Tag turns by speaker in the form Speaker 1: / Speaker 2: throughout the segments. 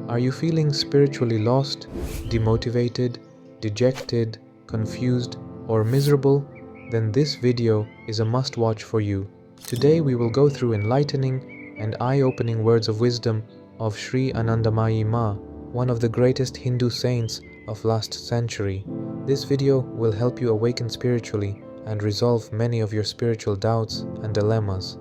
Speaker 1: Are you feeling spiritually lost, demotivated, dejected, confused, or miserable? Then this video is a must-watch for you. Today we will go through enlightening and eye-opening words of wisdom of Sri Anandamayi Ma, one of the greatest Hindu saints of last century. This video will help you awaken spiritually and resolve many of your spiritual doubts and dilemmas.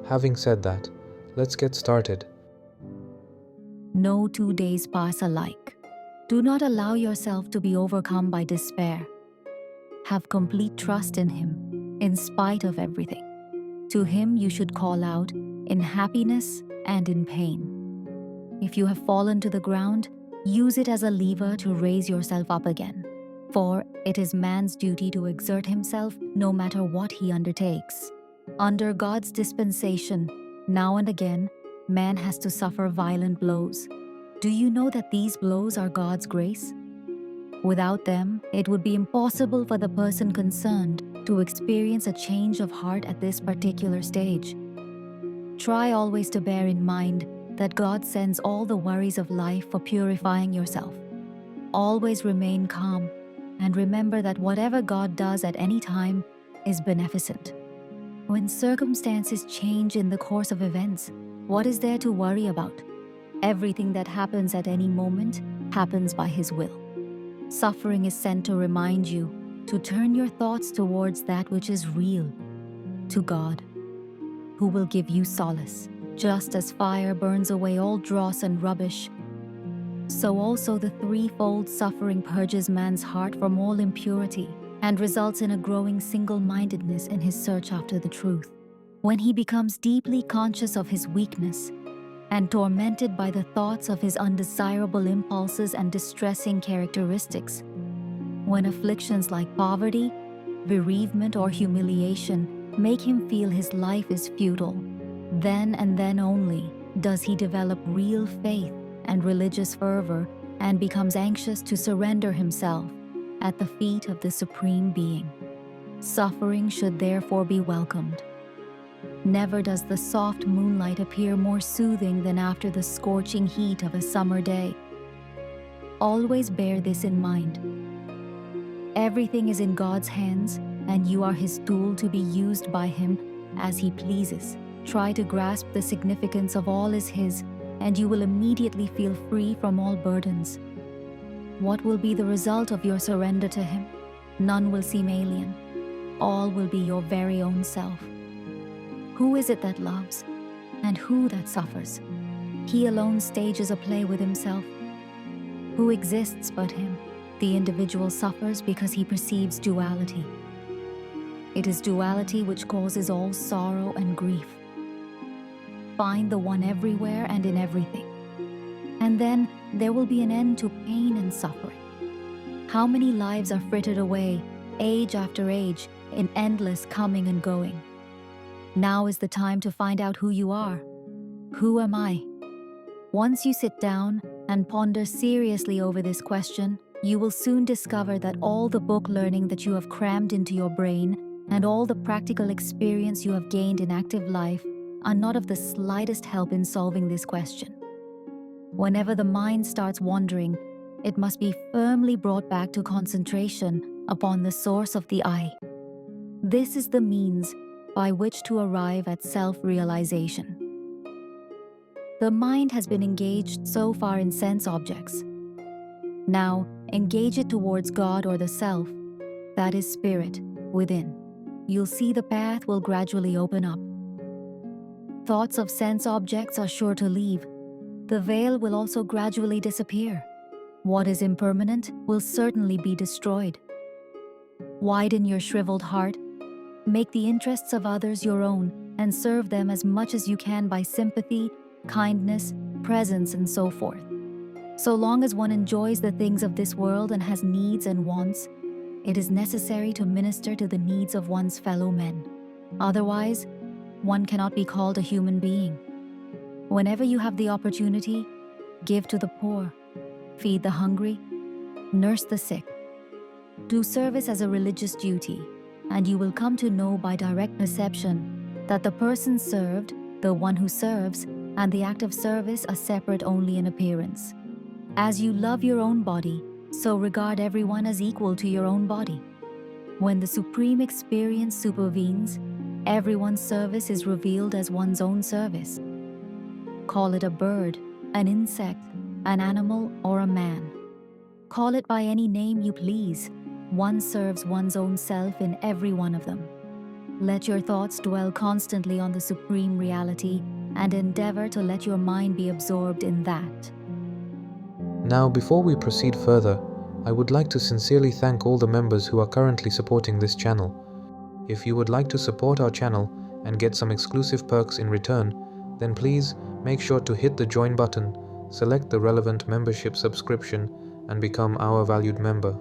Speaker 1: Having said that, let's get started.
Speaker 2: No 2 days pass alike. Do not allow yourself to be overcome by despair. Have complete trust in Him, in spite of everything. To Him you should call out, in happiness and in pain. If you have fallen to the ground, use it as a lever to raise yourself up again. For it is man's duty to exert himself no matter what he undertakes. Under God's dispensation, now and again, man has to suffer violent blows. Do you know that these blows are God's grace? Without them, it would be impossible for the person concerned to experience a change of heart at this particular stage. Try always to bear in mind that God sends all the worries of life for purifying yourself. Always remain calm and remember that whatever God does at any time is beneficent. When circumstances change in the course of events, what is there to worry about? Everything that happens at any moment happens by His will. Suffering is sent to remind you to turn your thoughts towards that which is real, to God, who will give you solace. Just as fire burns away all dross and rubbish, so also the threefold suffering purges man's heart from all impurity and results in a growing single-mindedness in his search after the truth. When he becomes deeply conscious of his weakness and tormented by the thoughts of his undesirable impulses and distressing characteristics, when afflictions like poverty, bereavement, or humiliation make him feel his life is futile, then and then only does he develop real faith and religious fervor and becomes anxious to surrender himself at the feet of the Supreme Being. Suffering should therefore be welcomed. Never does the soft moonlight appear more soothing than after the scorching heat of a summer day. Always bear this in mind. Everything is in God's hands, and you are His tool to be used by Him as He pleases. Try to grasp the significance of all is His, and you will immediately feel free from all burdens. What will be the result of your surrender to Him? None will seem alien. All will be your very own self. Who is it that loves, and who that suffers? He alone stages a play with himself. Who exists but Him? The individual suffers because he perceives duality. It is duality which causes all sorrow and grief. Find the one everywhere and in everything, and then there will be an end to pain and suffering. How many lives are frittered away, age after age, in endless coming and going? Now is the time to find out who you are. Who am I? Once you sit down and ponder seriously over this question, you will soon discover that all the book learning that you have crammed into your brain and all the practical experience you have gained in active life are not of the slightest help in solving this question. Whenever the mind starts wandering, it must be firmly brought back to concentration upon the source of the I. This is the means by which to arrive at self-realization. The mind has been engaged so far in sense objects. Now, engage it towards God or the self, that is spirit, within. You'll see the path will gradually open up. Thoughts of sense objects are sure to leave. The veil will also gradually disappear. What is impermanent will certainly be destroyed. Widen your shriveled heart. Make the interests of others your own and serve them as much as you can by sympathy, kindness, presence, and so forth. So long as one enjoys the things of this world and has needs and wants, it is necessary to minister to the needs of one's fellow men. Otherwise, one cannot be called a human being. Whenever you have the opportunity, give to the poor, feed the hungry, nurse the sick. Do service as a religious duty, and you will come to know by direct perception that the person served, the one who serves, and the act of service are separate only in appearance. As you love your own body, so regard everyone as equal to your own body. When the supreme experience supervenes, everyone's service is revealed as one's own service. Call it a bird, an insect, an animal, or a man. Call it by any name you please. One serves one's own self in every one of them. Let your thoughts dwell constantly on the supreme reality and endeavor to let your mind be absorbed in that.
Speaker 1: Now, before we proceed further, I would like to sincerely thank all the members who are currently supporting this channel. If you would like to support our channel and get some exclusive perks in return, then please make sure to hit the join button, select the relevant membership subscription, and become our valued member.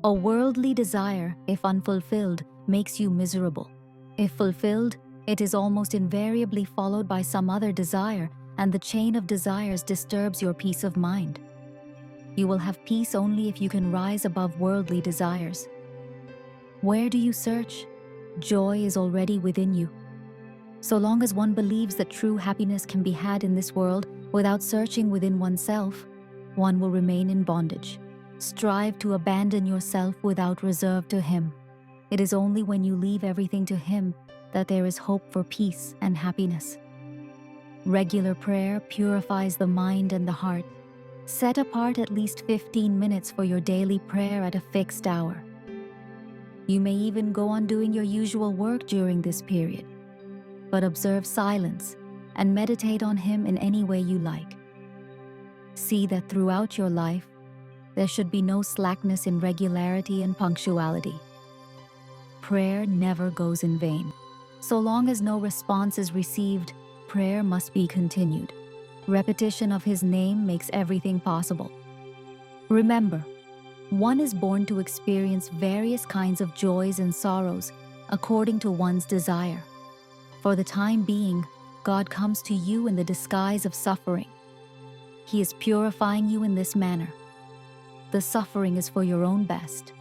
Speaker 2: A worldly desire, if unfulfilled, makes you miserable. If fulfilled, it is almost invariably followed by some other desire, and the chain of desires disturbs your peace of mind. You will have peace only if you can rise above worldly desires. Where do you search? Joy is already within you. So long as one believes that true happiness can be had in this world without searching within oneself, one will remain in bondage. Strive to abandon yourself without reserve to Him. It is only when you leave everything to Him that there is hope for peace and happiness. Regular prayer purifies the mind and the heart. Set apart at least 15 minutes for your daily prayer at a fixed hour. You may even go on doing your usual work during this period, but observe silence and meditate on Him in any way you like. See that throughout your life, there should be no slackness in regularity and punctuality. Prayer never goes in vain. So long as no response is received, prayer must be continued. Repetition of His name makes everything possible. Remember, one is born to experience various kinds of joys and sorrows according to one's desire. For the time being, God comes to you in the disguise of suffering. He is purifying you in this manner. The suffering is for your own best.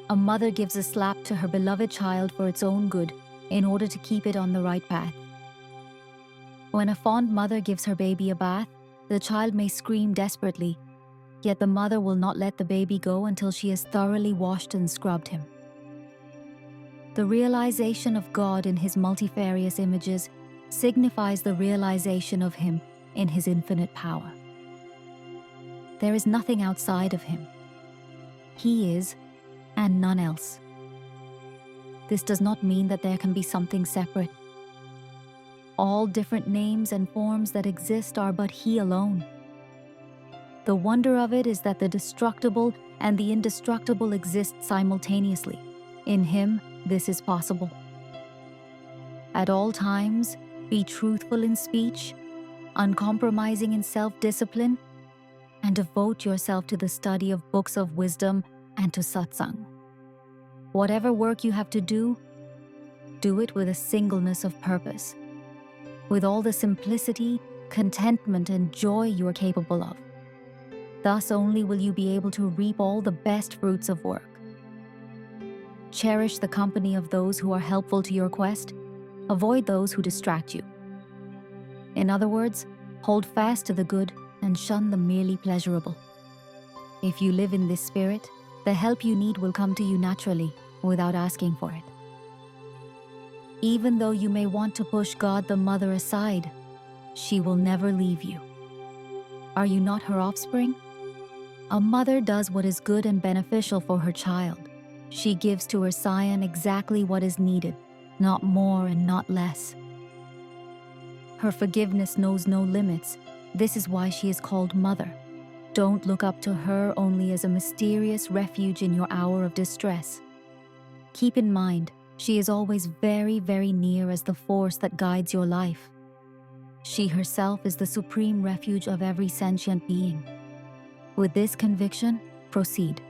Speaker 2: A mother gives a slap to her beloved child for its own good in order to keep it on the right path. When a fond mother gives her baby a bath, the child may scream desperately, yet the mother will not let the baby go until she has thoroughly washed and scrubbed him. The realization of God in His multifarious images signifies the realization of Him in His infinite power. There is nothing outside of Him. He is, and none else. This does not mean that there can be something separate. All different names and forms that exist are but He alone. The wonder of it is that the destructible and the indestructible exist simultaneously. In Him, this is possible. At all times, be truthful in speech, uncompromising in self-discipline, and devote yourself to the study of books of wisdom and to Satsang. Whatever work you have to do it with a singleness of purpose, with all the simplicity, contentment, and joy you are capable of. Thus only will you be able to reap all the best fruits of work. Cherish the company of those who are helpful to your quest. Avoid those who distract you. In other words, hold fast to the good and shun the merely pleasurable. If you live in this spirit, the help you need will come to you naturally, without asking for it. Even though you may want to push God the Mother aside, she will never leave you. Are you not her offspring? A mother does what is good and beneficial for her child. She gives to her scion exactly what is needed, not more and not less. Her forgiveness knows no limits. This is why she is called Mother. Don't look up to her only as a mysterious refuge in your hour of distress. Keep in mind, she is always very, very near as the force that guides your life. She herself is the supreme refuge of every sentient being. With this conviction, proceed.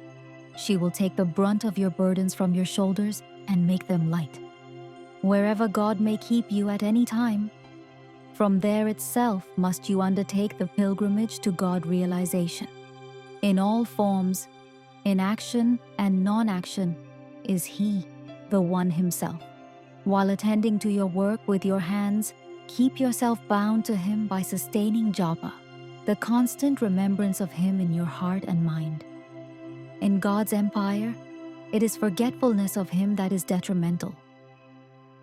Speaker 2: She will take the brunt of your burdens from your shoulders and make them light. Wherever God may keep you at any time, from there itself must you undertake the pilgrimage to God realization. In all forms, in action and non-action, is He, the One Himself. While attending to your work with your hands, Keep yourself bound to Him by sustaining japa, the constant remembrance of Him in your heart and mind. In God's empire, it is forgetfulness of Him that is detrimental.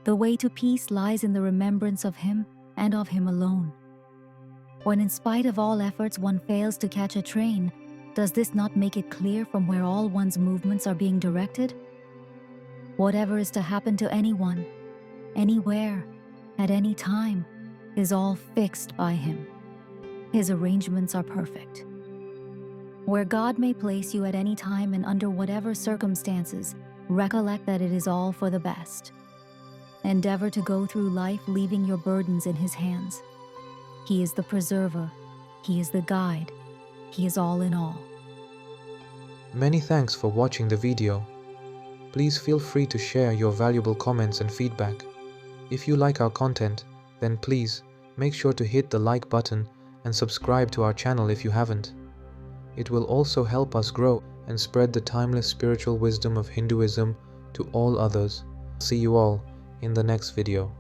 Speaker 2: The way to peace lies in the remembrance of Him and of Him alone. When in spite of all efforts one fails to catch a train, does this not make it clear from where all one's movements are being directed? Whatever is to happen to anyone, anywhere, at any time, is all fixed by Him. His arrangements are perfect. Where God may place you at any time and under whatever circumstances, recollect that it is all for the best. Endeavor to go through life leaving your burdens in His hands. He is the preserver. He is the guide. He is all in all.
Speaker 1: Many thanks for watching the video. Please feel free to share your valuable comments and feedback. If you like our content, then please make sure to hit the like button and subscribe to our channel if you haven't. It will also help us grow and spread the timeless spiritual wisdom of Hinduism to all others. See you all in the next video.